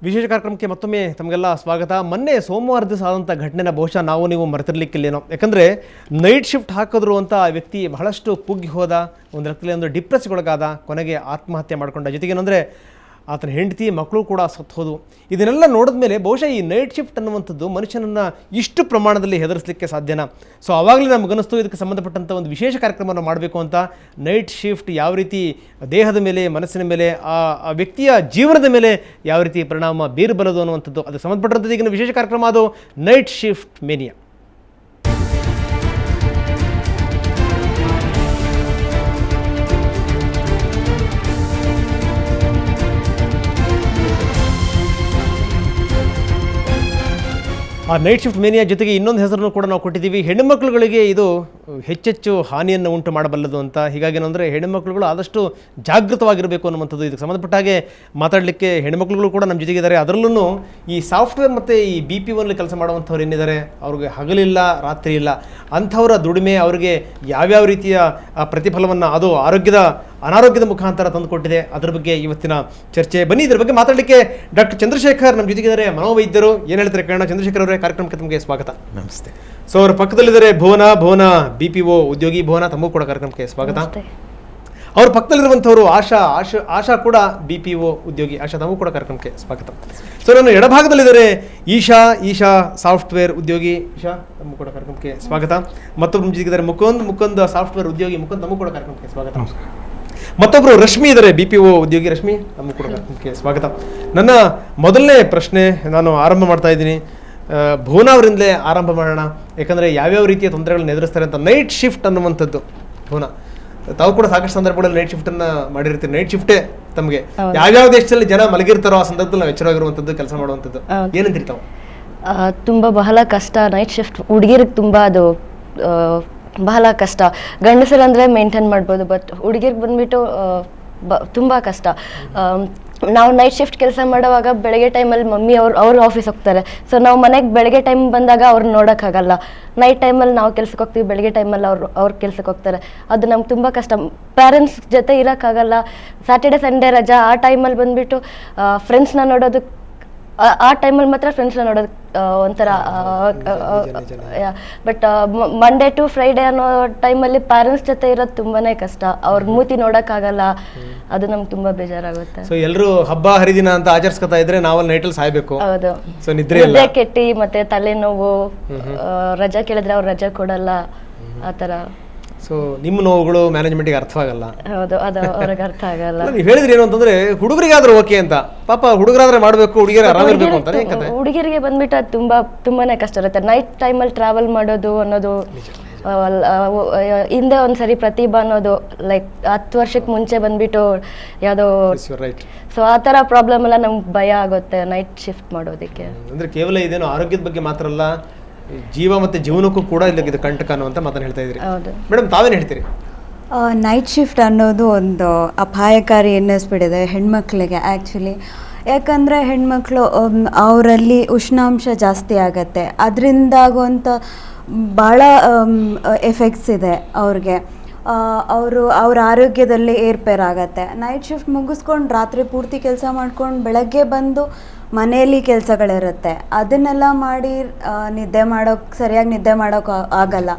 ವಿಶೇಷ ಕಾರ್ಯಕ್ರಮಕ್ಕೆ ಮತ್ತೊಮ್ಮೆ ತಮಗೆಲ್ಲ ಸ್ವಾಗತ. ಮೊನ್ನೆ ಸೋಮವಾರ ದಿವಸ ಆದಂಥ ಘಟನೆನ ಬಹುಶಃ ನಾವು ಮರೆತಿರ್ಲಿಕ್ಕಿಲ್ಲೇನೋ. ಯಾಕಂದರೆ ನೈಟ್ ಶಿಫ್ಟ್ ಹಾಕಿದ್ರು ಅಂತ ಆ ವ್ಯಕ್ತಿ ಬಹಳಷ್ಟು ಕುಗ್ಗಿ ಹೋದ, ಒಂದು ಲೆಕ್ಕದಲ್ಲಿ ಒಂದು ಡಿಪ್ರೆಸ್ಗೊಳಗಾದ, ಕೊನೆಗೆ ಆತ್ಮಹತ್ಯೆ ಮಾಡಿಕೊಂಡ. ಜೊತೆಗೇನೆಂದರೆ ಆತನ ಹೆಂಡತಿ ಮಕ್ಕಳು ಕೂಡ ಸತ್ತು ಹೋದು. ಇದನ್ನೆಲ್ಲ ನೋಡಿದ ಮೇಲೆ ಬಹುಶಃ ಈ ನೈಟ್ ಶಿಫ್ಟ್ ಅನ್ನುವಂಥದ್ದು ಮನುಷ್ಯನನ್ನು ಇಷ್ಟು ಪ್ರಮಾಣದಲ್ಲಿ ಹೆದರಿಸಲಿಕ್ಕೆ ಸಾಧ್ಯನಾ? ಸೊ ಆವಾಗಲೇ ನಮಗನ್ನಿಸ್ತು ಇದಕ್ಕೆ ಸಂಬಂಧಪಟ್ಟಂಥ ಒಂದು ವಿಶೇಷ ಕಾರ್ಯಕ್ರಮವನ್ನು ಮಾಡಬೇಕು ಅಂತ. ನೈಟ್ ಶಿಫ್ಟ್ ಯಾವ ರೀತಿ ದೇಹದ ಮೇಲೆ, ಮನಸ್ಸಿನ ಮೇಲೆ, ಆ ವ್ಯಕ್ತಿಯ ಜೀವನದ ಮೇಲೆ ಯಾವ ರೀತಿ ಪರಿಣಾಮ ಬೀರಬಲ್ಲದು ಅನ್ನುವಂಥದ್ದು, ಅದಕ್ಕೆ ಸಂಬಂಧಪಟ್ಟಂಥದ್ದು ಈಗಿನ ವಿಶೇಷ ಕಾರ್ಯಕ್ರಮ ಅದು ನೈಟ್ ಶಿಫ್ಟ್ ಮೇನಿಯಾ. ಆ ನೈಟ್ ಶಿಫ್ಟ್ ಮೇನಿಯಾ ಜೊತೆಗೆ ಇನ್ನೊಂದು ಹೆಸರನ್ನು ಕೂಡ ನಾವು ಕೊಟ್ಟಿದ್ದೀವಿ. ಹೆಣ್ಣುಮಕ್ಕಳುಗಳಿಗೆ ಇದು ಹೆಚ್ಚೆಚ್ಚು ಹಾನಿಯನ್ನು ಉಂಟು ಮಾಡಬಲ್ಲದು ಅಂತ. ಹೀಗಾಗಿ ಏನಂದರೆ ಹೆಣ್ಣುಮಕ್ಕಳುಗಳು ಆದಷ್ಟು ಜಾಗೃತವಾಗಿರಬೇಕು ಅನ್ನುವಂಥದ್ದು. ಇದಕ್ಕೆ ಸಂಬಂಧಪಟ್ಟ ಹಾಗೆ ಮಾತಾಡಲಿಕ್ಕೆ ಹೆಣ್ಣುಮಕ್ಕಳುಗಳು ಕೂಡ ನಮ್ಮ ಜೊತೆಗಿದ್ದಾರೆ. ಅದರಲ್ಲೂ ಈ ಸಾಫ್ಟ್ವೇರ್ ಮತ್ತು ಈ BPOನಲ್ಲಿ ಕೆಲಸ ಮಾಡುವಂಥವ್ರು ಏನಿದ್ದಾರೆ, ಅವ್ರಿಗೆ ಹಗಲಿಲ್ಲ ರಾತ್ರಿ ಇಲ್ಲ, ಅಂಥವರ ದುಡಿಮೆ ಅವರಿಗೆ ಯಾವ್ಯಾವ ರೀತಿಯ ಪ್ರತಿಫಲವನ್ನು ಅದು ಅನಾರೋಗ್ಯದ ಮುಖಾಂತರ ತಂದುಕೊಟ್ಟಿದೆ, ಅದರ ಬಗ್ಗೆ ಇವತ್ತಿನ ಚರ್ಚೆ. ಬನ್ನಿ ಇದರ ಬಗ್ಗೆ ಮಾತಾಡಲಿಕ್ಕೆ ಡಾಕ್ಟರ್ ಚಂದ್ರಶೇಖರ್ ನಮ್ಮ ಜೊತೆಗಿದ್ದಾರೆ, ಮನೋವೈದ್ಯರು. ಏನು ಹೇಳ್ತಾರೆ ಕೇಳೋಣ. ಚಂದ್ರಶೇಖರ್ ಅವರೇ, ಕಾರ್ಯಕ್ರಮಕ್ಕೆ ತಮಗೆ ಸ್ವಾಗತ. ನಮಸ್ತೆ. ಸೊ ಅವರ ಪಕ್ಕದಲ್ಲಿದ್ದಾರೆ ಭುವನ BPO ಉದ್ಯೋಗಿ. ಭುವನ, ತಮಗೂ ಕೂಡ ಕಾರ್ಯಕ್ರಮಕ್ಕೆ ಸ್ವಾಗತ. ಅವ್ರ ಪಕ್ಕದಲ್ಲಿರುವಂಥವ್ರು ಆಶಾ ಕೂಡ BPO ಉದ್ಯೋಗಿ. ಆಶಾ, ತಮಗೂ ಕೂಡ ಕಾರ್ಯಕ್ರಮಕ್ಕೆ ಸ್ವಾಗತ. ಸೊ ನಾನು ಎಡಭಾಗದಲ್ಲಿದ್ದಾರೆ ಈಶಾ ಸಾಫ್ಟ್ವೇರ್ ಉದ್ಯೋಗಿ. ಈಶಾ, ತಮಗೂ ಕೂಡ ಕಾರ್ಯಕ್ರಮಕ್ಕೆ ಸ್ವಾಗತ. ಮತ್ತೊಬ್ಬರು ನಮ್ಮ ಜೊತೆಗಿದ್ದಾರೆ ಮುಕುಂದ್ ಸಾಫ್ಟ್ವೇರ್ ಉದ್ಯೋಗಿ. ಮುಕುಂದ್, ತಮಗೂ ಕೂಡ ಕಾರ್ಯಕ್ರಮಕ್ಕೆ ಸ್ವಾಗತ. ಮತ್ತೊಬ್ಬರು ರಶ್ಮಿ ಇದ್ದಾರೆ, BPO ಉದ್ಯೋಗಿ. ರಶ್ಮಿ, ತಮಗೂ ಕೂಡ ಕಾರ್ಯಕ್ರಮಕ್ಕೆ ಸ್ವಾಗತ. ನನ್ನ ಮೊದಲನೇ ಪ್ರಶ್ನೆ ನಾನು ಆರಂಭ ಮಾಡ್ತಾ ಇದ್ದೀನಿ, ಭುವನ ಅವರಿಂದಲೇ ಆರಂಭ ಮಾಡೋಣ. ಯಾಕಂದರೆ ಯಾವ್ಯಾವ ರೀತಿಯ ತೊಂದರೆಗಳನ್ನು ಎದುರಿಸ್ತಾರೆ ಅಂತ. ನೈಟ್ ಶಿಫ್ಟ್ ಅನ್ನುವಂಥದ್ದು, ಭುವನ, ತಾವು ಕೂಡ ಸಾಕಷ್ಟು ಸಂದರ್ಭಗಳಲ್ಲಿ ನೈಟ್ ಶಿಫ್ಟನ್ನು ಮಾಡಿರ್ತೀರಿ. ನೈಟ್ ಶಿಫ್ಟೇ ತಮಗೆ ಯಾವ್ಯಾವ ದೇಶದಲ್ಲಿ ಜನ ಮಲಗಿರ್ತಾರೋ ಆ ಸಂದರ್ಭದಲ್ಲಿ ನಾವು ಎಚ್ಚರವಾಗಿರುವಂಥದ್ದು, ಕೆಲಸ ಮಾಡುವಂಥದ್ದು, ಏನಂತೀರಿ ತಾವು? ಬಹಳ ಕಷ್ಟ ನೈಟ್ ಶಿಫ್ಟ್. ಹುಡುಗಿರಿಗೆ ತುಂಬ ಅದು ಬಹಳ ಕಷ್ಟ. ಗಂಡಸರಂದರೆ ಮೇಂಟೈನ್ ಮಾಡ್ಬೋದು, ಬಟ್ ಹುಡುಗಿರಿಗೆ ಬಂದ್ಬಿಟ್ಟು ತುಂಬ ಕಷ್ಟ. ನಾವು ನೈಟ್ ಶಿಫ್ಟ್ ಕೆಲಸ ಮಾಡುವಾಗ ಬೆಳಗ್ಗೆ ಟೈಮಲ್ಲಿ ಮಮ್ಮಿ ಅವ್ರು ಆಫೀಸ್ ಹೋಗ್ತಾರೆ. ಸೊ ನಾವು ಮನೆಗೆ ಬೆಳಗ್ಗೆ ಟೈಮ್ ಬಂದಾಗ ಅವ್ರನ್ನ ನೋಡೋಕ್ಕಾಗಲ್ಲ. ನೈಟ್ ಟೈಮಲ್ಲಿ ನಾವು ಕೆಲ್ಸಕ್ಕೆ ಹೋಗ್ತೀವಿ, ಬೆಳಗ್ಗೆ ಟೈಮಲ್ಲಿ ಅವ್ರು ಕೆಲ್ಸಕ್ಕೆ ಹೋಗ್ತಾರೆ. ಅದು ನಮ್ಗೆ ತುಂಬ ಕಷ್ಟ. ಪೇರೆಂಟ್ಸ್ ಜೊತೆ ಇರೋಕ್ಕಾಗಲ್ಲ. ಸ್ಯಾಟರ್ಡೆ ಸಂಡೇ ರಜಾ, ಆ ಟೈಮಲ್ಲಿ ಬಂದುಬಿಟ್ಟು ಫ್ರೆಂಡ್ಸ್ನ ನೋಡೋದು, ಆ ಟೈಮಲ್ಲಿ ಮಾತ್ರ ಫ್ರೆಂಡ್ಸ್ನ ನೋಡೋದು ಒಂಥರ. ಬಟ್ ಮಂಡೇ ಟು ಫ್ರೈಡೇ ಅನ್ನೋ ಟೈಮಲ್ಲಿ ಪ್ಯಾರೆಂಟ್ಸ್ ಜೊತೆ ಇರೋದು ತುಂಬಾನೇ ಕಷ್ಟ. ಅವ್ರ ಮೂತಿ ನೋಡೋಕ್ಕಾಗಲ್ಲ. ಅದು ನಮ್ಗೆ ತುಂಬಾ ಬೇಜಾರಾಗುತ್ತೆ. ಸೊ ಎಲ್ಲರೂ ಹಬ್ಬ ಹರಿದಿನ ಅಂತ ಆಚರಿಸ್ಕೊತಾ ಇದ್ರೆ ನಾವಲ್ಲಿ ನೈಟಲ್ಲಿ ಸಾಯ್ಬೇಕು. ಹೌದು. ಸೊ ನಿದ್ರೆ ಕೆಟ್ಟಿ, ಮತ್ತೆ ತಲೆನೋವು, ರಜಾ ಕೇಳಿದ್ರೆ ಅವ್ರು ರಜಾ ಕೊಡಲ್ಲ, ಆ ಥರ. ಸೊ ನಿಮ್ಮ ನೋವುಗಳು ಮ್ಯಾನೇಜ್ಮೆಂಟ್ಗೆ ಅರ್ಥವಾಗಲ್ಲ. ಹೌದು, ಅದು ಅವ್ರಿಗೆ ಅರ್ಥ ಆಗಲ್ಲ. ನೀವು ಹೇಳಿದ್ರಿ ಏನು ಅಂತಂದ್ರೆ ಹುಡುಗರಿಗಾದ್ರೂ ಓಕೆ ಅಂತ, ಪಾಪ ಹುಡುಗರಾದ್ರೆ ಮಾಡಬೇಕು, ಹುಡುಗಿಯರು ಆರಾಮಿರ್ಬೇಕು ಅಂತಾರೆ. ಹುಡುಗಿಯರಿಗೆ ಬಂದ್ಬಿಟ್ಟು ಅದು ತುಂಬಾನೇ ಕಷ್ಟ ಇರುತ್ತೆ. ನೈಟ್ ಟೈಮಲ್ಲಿ ಟ್ರಾವೆಲ್ ಮಾಡೋದು ಅನ್ನೋದು. ಹಿಂದೆ ಒಂದ್ಸರಿ ಪ್ರತಿಭಾ ಅನ್ನೋದು ಲೈಕ್ 10 ವರ್ಷಕ್ಕೆ ಮುಂಚೆ ಬಂದ್ಬಿಟ್ಟು ಯಾವುದೋ. ಸೊ ಆ ಥರ ಪ್ರಾಬ್ಲಮ್ ಎಲ್ಲ ನಮ್ಗೆ ಭಯ ಆಗುತ್ತೆ ನೈಟ್ ಶಿಫ್ಟ್ ಮಾಡೋದಕ್ಕೆ. ಅಂದ್ರೆ ಕೇವಲ ಇದೇನು ಆರೋಗ್ಯದ ಬಗ್ಗೆ ಮಾತ್ರ ಅಲ್ಲ, ಜೀವ ಮತ್ತು ಜೀವನಕ್ಕೂ ಕೂಡ ಇದು ಕಂಟಕ ಅನ್ನುವಂತ ಮಾತನ್ನು ಹೇಳ್ತಾ ಇದ್ರಿ. ಮೇಡಮ್, ತಾವೇನು ಹೇಳ್ತೀರಿ? ನೈಟ್ ಶಿಫ್ಟ್ ಅನ್ನೋದು ಒಂದು ಅಪಾಯಕಾರಿ ಎನ್ನಿಸ್ಬಿಟ್ಟಿದೆ ಹೆಣ್ಮಕ್ಳಿಗೆ ಆ್ಯಕ್ಚುಲಿ. ಯಾಕಂದರೆ ಹೆಣ್ಮಕ್ಳು ಅವರಲ್ಲಿ ಉಷ್ಣಾಂಶ ಜಾಸ್ತಿ ಆಗತ್ತೆ, ಅದರಿಂದ ಆಗುವಂಥ ಭಾಳ ಎಫೆಕ್ಟ್ಸ್ ಇದೆ ಅವ್ರಿಗೆ. ಅವ್ರ ಆರೋಗ್ಯದಲ್ಲಿ ಏರ್ಪೇರಾಗತ್ತೆ. ನೈಟ್ ಶಿಫ್ಟ್ ಮುಗಿಸ್ಕೊಂಡು ರಾತ್ರಿ ಪೂರ್ತಿ ಕೆಲಸ ಮಾಡ್ಕೊಂಡು ಬೆಳಗ್ಗೆ ಬಂದು ಮನೆಯಲ್ಲಿ ಕೆಲಸಗಳಿರುತ್ತೆ, ಅದನ್ನೆಲ್ಲ ಮಾಡಿ ಸರಿಯಾಗಿ ನಿದ್ದೆ ಮಾಡೋಕೆ ಆಗಲ್ಲ.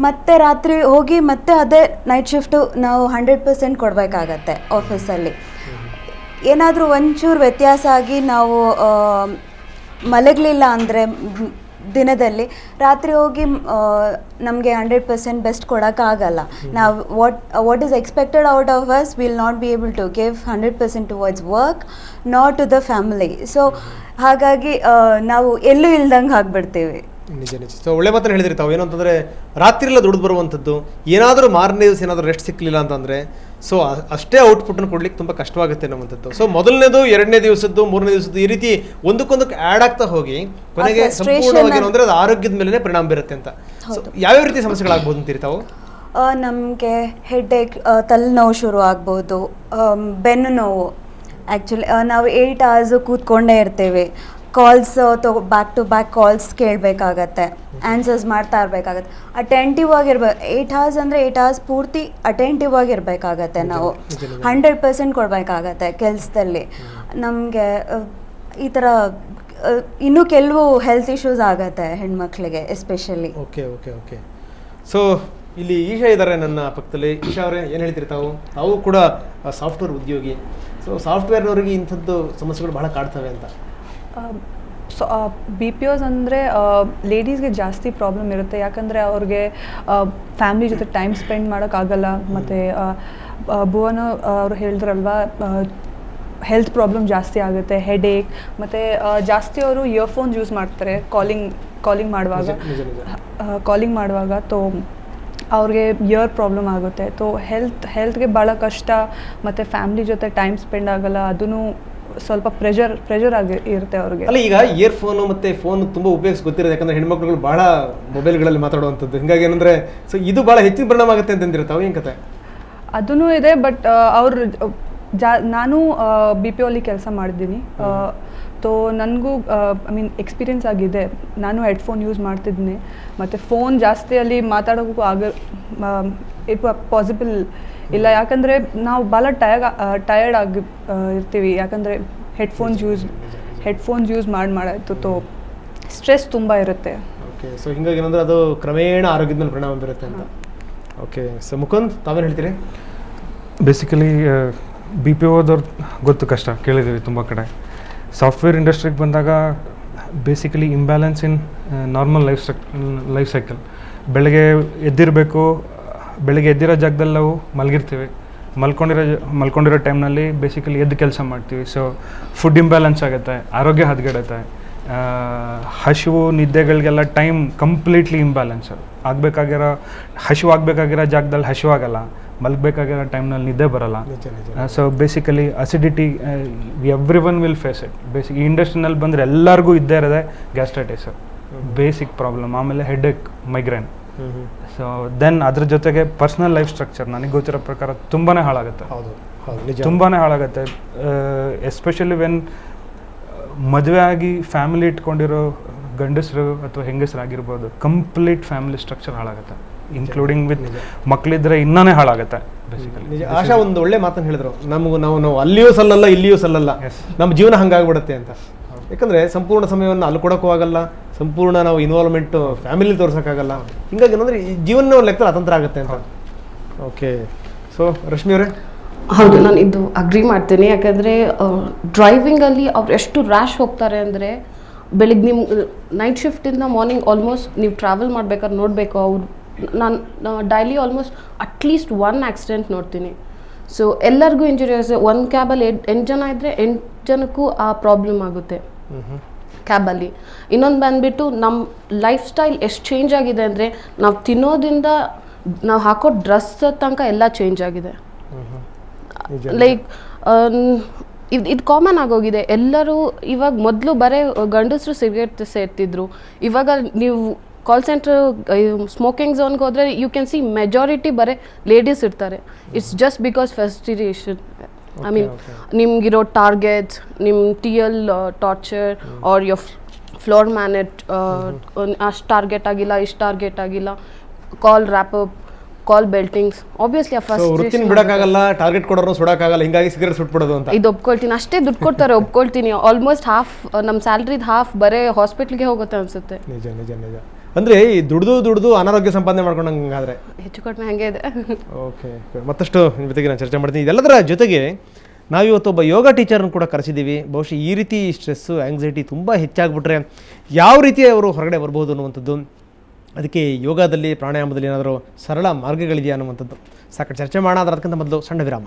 ಮತ್ತೆ ರಾತ್ರಿ ಹೋಗಿ ಮತ್ತೆ ಅದೇ ನೈಟ್ ಶಿಫ್ಟು ನಾವು 100% ಕೊಡಬೇಕಾಗತ್ತೆ ಆಫೀಸಲ್ಲಿ. ಏನಾದರೂ ಒಂಚೂರು ವ್ಯತ್ಯಾಸ ಆಗಿ ನಾವು ಮಲಗಲಿಲ್ಲ ಅಂದರೆ ದಿನದಲ್ಲಿ, ರಾತ್ರಿ ಹೋಗಿ ನಮಗೆ 100% ಬೆಸ್ಟ್ ಕೊಡೋಕ್ಕಾಗಲ್ಲ. ನಾವು what is expected out of us will not be able to give 100% towards work, not to the family. So ಹಾಗಾಗಿ ನಾವು ಎಲ್ಲೂ ಇಲ್ದಂಗೆ ಆಗಿಬಿಡ್ತೀವಿ. ನಿಜ. ಸೊ ಒಳ್ಳೆ ಮಾತನ್ನು ಹೇಳಿದ್ರಿ ತಾವು. ಏನು ಅಂತಂದರೆ ರಾತ್ರಿ ಎಲ್ಲ ದುಡ್ದು ಬರುವಂಥದ್ದು, ಏನಾದರೂ ಮಾರನೇ ದಿವಸ ಏನಾದರೂ ರೆಸ್ಟ್ ಸಿಕ್ಕಲಿಲ್ಲ ಅಂತಂದರೆ ಸೊ ಅಷ್ಟೇ ಔಟ್ಪುಟ್ಟನ್ನು ಕೊಡ್ಲಿಕ್ಕೆ ತುಂಬ ಕಷ್ಟವಾಗುತ್ತೆ ಅನ್ನುವಂಥದ್ದು. ಸೊ ಮೊದಲನೇದು, 2ನೇ ದಿವಸದ್ದು, 3ನೇ ದಿವಸದ್ದು ಈ ರೀತಿ ಒಂದಕ್ಕೊಂದಕ್ಕೆ ಆ್ಯಡ್ ಆಗ್ತಾ ಹೋಗಿ ಕೊನೆಗೆ ಸಂಪೂರ್ಣವಾಗಿ ಏನು ಅಂದರೆ ಅದು ಆರೋಗ್ಯದ ಮೇಲೆ ಪರಿಣಾಮ ಬೀರುತ್ತೆ ಅಂತ. ಸೊ ಯಾವ್ಯಾವ ರೀತಿ ಸಮಸ್ಯೆಗಳಾಗ್ಬೋದು ಅಂತೀರಿ ತಾವು? ನಮಗೆ ಹೆಡ್ಏಕ್, ತಲೆನೋವು ಶುರು ಆಗ್ಬೋದು, ಬೆನ್ನು ನೋವು. ಆ್ಯಕ್ಚುಲಿ ನಾವು 8 hours ಕೂತ್ಕೊಂಡೇ ಇರ್ತೀವಿ. Calls back to back calls ಕೇಳಬೇಕಾಗತ್ತೆ, ಆನ್ಸರ್ಸ್ ಮಾಡ್ತಾ ಇರಬೇಕಾಗತ್ತೆ. ಅಟೆಂಟಿವ್ ಆಗಿರ್ಬೇಕು. 8 hours ಅಂದರೆ 8 hours ಪೂರ್ತಿ ಅಟೆಂಟಿವ್ ಆಗಿರಬೇಕಾಗತ್ತೆ. ನಾವು 100% ಕೊಡಬೇಕಾಗತ್ತೆ ಕೆಲಸದಲ್ಲಿ. ನಮಗೆ ಈ ಥರ ಇನ್ನೂ ಕೆಲವು ಹೆಲ್ತ್ ಇಶ್ಯೂಸ್ ಆಗುತ್ತೆ ಹೆಣ್ಮಕ್ಳಿಗೆ especially. Okay okay okay. So ಇಲ್ಲಿ ಈಶಾ ಇದ್ದಾರೆ ನನ್ನ ಪಕ್ಕದಲ್ಲಿ. ಈಶಾ ಅವರೇ ಏನು ಹೇಳ್ತೀರಿ ತಾವು? ತಾವು ಕೂಡ ಸಾಫ್ಟ್ವೇರ್ ಉದ್ಯೋಗಿ. ಸೊ ಸಾಫ್ಟ್ವೇರ್ನವ್ರಿಗೆ ಇಂಥದ್ದು ಸಮಸ್ಯೆಗಳು ಬಹಳ ಕಾಡ್ತವೆ ಅಂತ. ಸೊ ಬಿ ಪಿ ಓಸ್ ಅಂದರೆ ಲೇಡೀಸ್ಗೆ ಜಾಸ್ತಿ ಪ್ರಾಬ್ಲಮ್ ಇರುತ್ತೆ, ಯಾಕಂದರೆ ಅವ್ರಿಗೆ ಫ್ಯಾಮ್ಲಿ ಜೊತೆ ಟೈಮ್ ಸ್ಪೆಂಡ್ ಮಾಡೋಕ್ಕಾಗಲ್ಲ. ಮತ್ತು ಭುವನ ಅವರು ಹೇಳಿದ್ರಲ್ವಾ, ಹೆಲ್ತ್ ಪ್ರಾಬ್ಲಮ್ ಜಾಸ್ತಿ ಆಗುತ್ತೆ, ಹೆಡೇಕ್, ಮತ್ತು ಜಾಸ್ತಿ ಅವರು ಇಯರ್ಫೋನ್ಸ್ ಯೂಸ್ ಮಾಡ್ತಾರೆ ಕಾಲಿಂಗ್ ಮಾಡುವಾಗ. ತೋ ಅವ್ರಿಗೆ ಇಯರ್ ಪ್ರಾಬ್ಲಮ್ ಆಗುತ್ತೆ. ತೋ ಹೆಲ್ತ್ಗೆ ಭಾಳ ಕಷ್ಟ, ಮತ್ತು ಫ್ಯಾಮ್ಲಿ ಜೊತೆ ಟೈಮ್ ಸ್ಪೆಂಡ್ ಆಗಲ್ಲ. ಅದೂ ಸ್ವಲ್ಪ ಪ್ರೆಷರ್ ಆಗಿ ಇರುತ್ತೆ ಅವ್ರಿಗೆ. ಅಲ್ಲ, ಈಗ ಇಯರ್ಫೋನು ಮತ್ತು ಫೋನ್ ತುಂಬ ಉಪಯೋಗಿಸಿ ಗೊತ್ತಿರೋದು, ಯಾಕಂದರೆ ಹೆಣ್ಮಕ್ಳುಗಳು ಭಾಳ ಮೊಬೈಲ್ಗಳಲ್ಲಿ ಮಾತಾಡುವಂಥದ್ದು. ಹಿಂಗಾಗಿ ಏನಂದರೆ ಸೊ ಇದು ಭಾಳ ಹೆಚ್ಚಿನ ಪರಿಣಾಮ ಆಗುತ್ತೆ ಅಂತಂದಿರ ತಾವು, ಏನು ಕತೆ? ಅದೂ ಇದೆ, ಬಟ್ ನಾನು ಬಿ ಪಿ ಓಲಿ ಕೆಲಸ ಮಾಡಿದ್ದೀನಿ. ತೋ ನನಗೂ ಎಕ್ಸ್ಪೀರಿಯನ್ಸ್ ಆಗಿದೆ. ನಾನು ಹೆಡ್ಫೋನ್ ಯೂಸ್ ಮಾಡ್ತಿದ್ದೀನಿ, ಮತ್ತು ಫೋನ್ ಜಾಸ್ತಿ ಅಲ್ಲಿ ಮಾತಾಡೋಕ್ಕೂ ಇಟ್ ಪಾಸಿಬಲ್ ಇಲ್ಲ, ಯಾಕಂದರೆ ನಾವು ಭಾಳ ಟಯರ್ಡ್ ಆಗಿ ಇರ್ತೀವಿ, ಯಾಕಂದರೆ ಹೆಡ್ಫೋನ್ಸ್ ಯೂಸ್ ಮಾಡಾಯ್ತು. ತೋ ಸ್ಟ್ರೆಸ್ ತುಂಬ ಇರುತ್ತೆ. ಓಕೆ. ಸೊ ಹಿಂಗಾಗಿ ಏನಂದ್ರೆ ಅದು ಕ್ರಮೇಣ ಆರೋಗ್ಯದ ಮೇಲೆ ಪರಿಣಾಮ ಬೀರುತ್ತೆ ಅಂತ. ಓಕೆ. ಸೊ ಮುಕುಂದ್, ತಾವೇನು ಹೇಳ್ತೀರಿ? ಬೇಸಿಕಲಿ ಬಿ ಪಿ ಓದವ್ರು ಗೊತ್ತು ಕಷ್ಟ ಕೇಳಿದ್ದೀವಿ ತುಂಬ ಕಡೆ. ಸಾಫ್ಟ್ವೇರ್ ಇಂಡಸ್ಟ್ರಿಗೆ ಬಂದಾಗ basically imbalance in normal life cycle. ಬೆಳಗ್ಗೆ ಎದ್ದಿರೋ ಜಾಗದಲ್ಲಿ ನಾವು ಮಲಗಿರ್ತೀವಿ, ಮಲ್ಕೊಂಡಿರೋ ಟೈಮ್ನಲ್ಲಿ ಬೇಸಿಕಲಿ ಎದ್ದು ಕೆಲಸ ಮಾಡ್ತೀವಿ. ಸೊ ಫುಡ್ ಇಂಬ್ಯಾಲೆನ್ಸ್ ಆಗುತ್ತೆ, ಆರೋಗ್ಯ ಹದಗೆಡುತ್ತೆ, ಹಸಿವು ನಿದ್ದೆಗಳಿಗೆಲ್ಲ ಟೈಮ್ ಕಂಪ್ಲೀಟ್ಲಿ ಇಂಬ್ಯಾಲೆನ್ಸ್ ಹಸಿವು ಆಗಬೇಕಾಗಿರೋ ಜಾಗದಲ್ಲಿ ಹಸಿವಾಗಲ್ಲ, ಮಲಗಬೇಕಾಗಿರೋ ಟೈಮ್ನಲ್ಲಿ ನಿದ್ದೆ ಬರೋಲ್ಲ. So basically acidity every one will face it. ಈ ಇಂಡಸ್ಟ್ರಿನಲ್ಲಿ ಬಂದರೆ ಎಲ್ಲರಿಗೂ ಇದ್ದೇ ಇರೋದೆ ಗ್ಯಾಸ್ಟ್ರೈಟಿಸ್, ಬೇಸಿಕ್ ಪ್ರಾಬ್ಲಮ್. ಆಮೇಲೆ ಹೆಡ್ಏಕ್, ಮೈಗ್ರೇನ್. ಸೊ ದೆನ್ ಅದ್ರ ಜೊತೆಗೆ ಪರ್ಸ್ನಲ್ ಲೈಫ್ ಸ್ಟ್ರಕ್ಚರ್ ನನಗೆ ಗೊತ್ತಿರೋ ಪ್ರಕಾರ ತುಂಬಾ ಹಾಳಾಗುತ್ತೆ. ತುಂಬಾ ಹಾಳಾಗುತ್ತೆ. ಎಸ್ಪೆಷಲಿ ವೆನ್ ಮದುವೆ ಆಗಿ ಫ್ಯಾಮಿಲಿ ಇಟ್ಕೊಂಡಿರೋ ಗಂಡಸರು ಅಥವಾ ಹೆಂಗಸರಾಗಿರ್ಬೋದು, ಕಂಪ್ಲೀಟ್ ಫ್ಯಾಮಿಲಿ ಸ್ಟ್ರಕ್ಚರ್ ಹಾಳಾಗುತ್ತೆ, ಇನ್ಕ್ಲೂಡಿಂಗ್ ವಿತ್ ಮಕ್ಕಳಿದ್ರೆ ಇನ್ನೇ ಹಾಳಾಗುತ್ತೆ ಬೇಸಿಕಲಿ. ಆಶಾ ಒಂದು ಒಳ್ಳೆ ಮಾತನ್ನು ಹೇಳಿದ್ರು, ನಾವು ಅಲ್ಲಿಯೂ ಸಲ್ಲಲ್ಲ ಇಲ್ಲಿಯೂ ಸಲ್ಲಲ್ಲ, ನಮ್ಮ ಜೀವನ ಹಂಗಾಗ್ಬಿಡುತ್ತೆ ಅಂತ. ಯಾಕಂದರೆ ಸಂಪೂರ್ಣ ಸಮಯವನ್ನು ಅಲ್ಲಿ ಕೊಡೋಕ್ಕೂ ಆಗಲ್ಲ, ಸಂಪೂರ್ಣ ನಾವು ಇನ್ವಾಲ್ವ್ಮೆಂಟು ಫ್ಯಾಮಿಲಿ ತೋರ್ಸೋಕ್ಕಾಗಲ್ಲ. ಹಿಂಗಾಗಿ ಏನಂದರೆ ಈ ಜೀವನ ಲೆಕ್ಕ ಅತಂತ್ರ ಆಗುತ್ತೆ ಅಂತ. ಓಕೆ. ಸೊ ರಶ್ಮಿ ಅವರೇ? ಹೌದು, ನಾನು ಇದು ಅಗ್ರಿ ಮಾಡ್ತೀನಿ. ಯಾಕಂದರೆ ಡ್ರೈವಿಂಗಲ್ಲಿ ಅವ್ರು ಎಷ್ಟು ರ್ಯಾಶ್ ಹೋಗ್ತಾರೆ ಅಂದರೆ, ಬೆಳಿಗ್ಗೆ ನೈಟ್ ಶಿಫ್ಟಿಂದ ಮಾರ್ನಿಂಗ್ ಆಲ್ಮೋಸ್ಟ್ ನೀವು ಟ್ರಾವೆಲ್ ಮಾಡ್ಬೇಕಾದ್ರೆ ನೋಡಬೇಕು. ನಾನು ಡೈಲಿ ಆಲ್ಮೋಸ್ಟ್ ಅಟ್ಲೀಸ್ಟ್ 1 ಆಕ್ಸಿಡೆಂಟ್ ನೋಡ್ತೀನಿ. ಸೊ ಎಲ್ಲರಿಗೂ ಇಂಜುರಿಯಸ್. ಒಂದು ಕ್ಯಾಬಲ್ಲಿ 8 ಜನ ಇದ್ದರೆ 8 ಜನಕ್ಕೂ ಆ ಪ್ರಾಬ್ಲಮ್ ಆಗುತ್ತೆ ಕ್ಯಾಬಲ್ಲಿ. ಇನ್ನೊಂದು ಬಂದುಬಿಟ್ಟು ನಮ್ಮ ಲೈಫ್ ಸ್ಟೈಲ್ ಎಷ್ಟು ಚೇಂಜ್ ಆಗಿದೆ ಅಂದರೆ, ನಾವು ತಿನ್ನೋದ್ರಿಂದ ನಾವು ಹಾಕೋ ಡ್ರೆಸ್ ತನಕ ಎಲ್ಲ ಚೇಂಜ್ ಆಗಿದೆ. ಲೈಕ್ ಇದು ಕಾಮನ್ ಆಗೋಗಿದೆ. ಎಲ್ಲರೂ ಇವಾಗ ಮೊದಲು ಬರೀ ಗಂಡಸರು ಸಿಗರೇಟ್ ಸೇರ್ತಿದ್ರು. ಇವಾಗ ನೀವು ಕಾಲ್ ಸೆಂಟ್ರ್ ಸ್ಮೋಕಿಂಗ್ ಝೋನ್ಗೆ ಹೋದರೆ ಯು ಕ್ಯಾನ್ ಸಿ ಮೆಜಾರಿಟಿ ಬರೀ ಲೇಡೀಸ್ ಇರ್ತಾರೆ. It's just because frustration. I mean ನಿಮ್ಗಿರೋ ಟಾರ್ಗೆಟ್ಸ್, ನಿಮ್ಮ TL torture are your floor ಮ್ಯಾನೆಟ್ ಅಷ್ಟು ಟಾರ್ಗೆಟ್ ಆಗಿಲ್ಲ, ಇಷ್ಟು ಟಾರ್ಗೆಟ್ ಆಗಿಲ್ಲ, ಕಾಲ್ ರ್ಯಾಪಪ್, ಕಾಲ್ ಬೆಲ್ಟಿಂಗ್ಸ್. ಆಬ್ವಿಯಸ್ಲಿ ವೃತ್ತಿನ ಬಿಡಕ್ಕಾಗಲ್ಲ, ಟಾರ್ಗೆಟ್ ಕೊಡೋರು ಸುಡಕ್ಕಾಗಲ್ಲ, ಹಿಂಗಾಗಿ ಸಿಗರೇಟ್ ಸುಟ್ಬಿಡೋದು ಅಂತ. ಇದು ಒಪ್ಕೊಳ್ತೀನಿ. ಅಷ್ಟೇ ದುಡ್ಡು ಕೊಡ್ತಾರೆ, ಒಪ್ಕೊಳ್ತೀನಿ. ಆಲ್ಮೋಸ್ಟ್ ಹಾಫ್ ನಮ್ಮ ಸ್ಯಾಲ್ರಿದು ಹಾಫ್ ಬರೀ ಹಾಸ್ಪಿಟ್ಲಿಗೆ ಹೋಗುತ್ತೆ ಅನ್ಸುತ್ತೆ. ನಿಜ ನಿಜ ನಿಜ. ಅಂದರೆ ಈ ದುಡ್ದು ಅನಾರೋಗ್ಯ ಸಂಪಾದನೆ ಮಾಡ್ಕೊಂಡಂಗಾದ್ರೆ ಹೆಚ್ಚು ಕಡಿಮೆ ಹಾಗೆ ಇದೆ. ಓಕೆ. ಮತ್ತಷ್ಟು ನಿಮ್ಮ ಜೊತೆಗೆ ನಾನು ಚರ್ಚೆ ಮಾಡ್ತೀನಿ. ಇದೆಲ್ಲದರ ಜೊತೆಗೆ ನಾವಿವತ್ತು ಒಬ್ಬ ಯೋಗ ಟೀಚರ್ನ ಕೂಡ ಕರೆಸಿದ್ದೀವಿ. ಬಹುಶಃ ಈ ರೀತಿ ಸ್ಟ್ರೆಸ್ಸು, ಆ್ಯಂಗ್ಸೈಟಿ ತುಂಬ ಹೆಚ್ಚಾಗ್ಬಿಟ್ರೆ ಯಾವ ರೀತಿ ಅವರು ಹೊರಗಡೆ ಬರ್ಬೋದು ಅನ್ನುವಂಥದ್ದು, ಅದಕ್ಕೆ ಯೋಗದಲ್ಲಿ ಪ್ರಾಣಾಯಾಮದಲ್ಲಿ ಏನಾದರೂ ಸರಳ ಮಾರ್ಗಗಳಿದೆಯಾ ಅನ್ನುವಂಥದ್ದು ಸಾಕಷ್ಟು ಚರ್ಚೆ ಮಾಡೋಣ. ಅದಕ್ಕಿಂತ ಮೊದಲು ಸಣ್ಣ ವಿರಾಮ.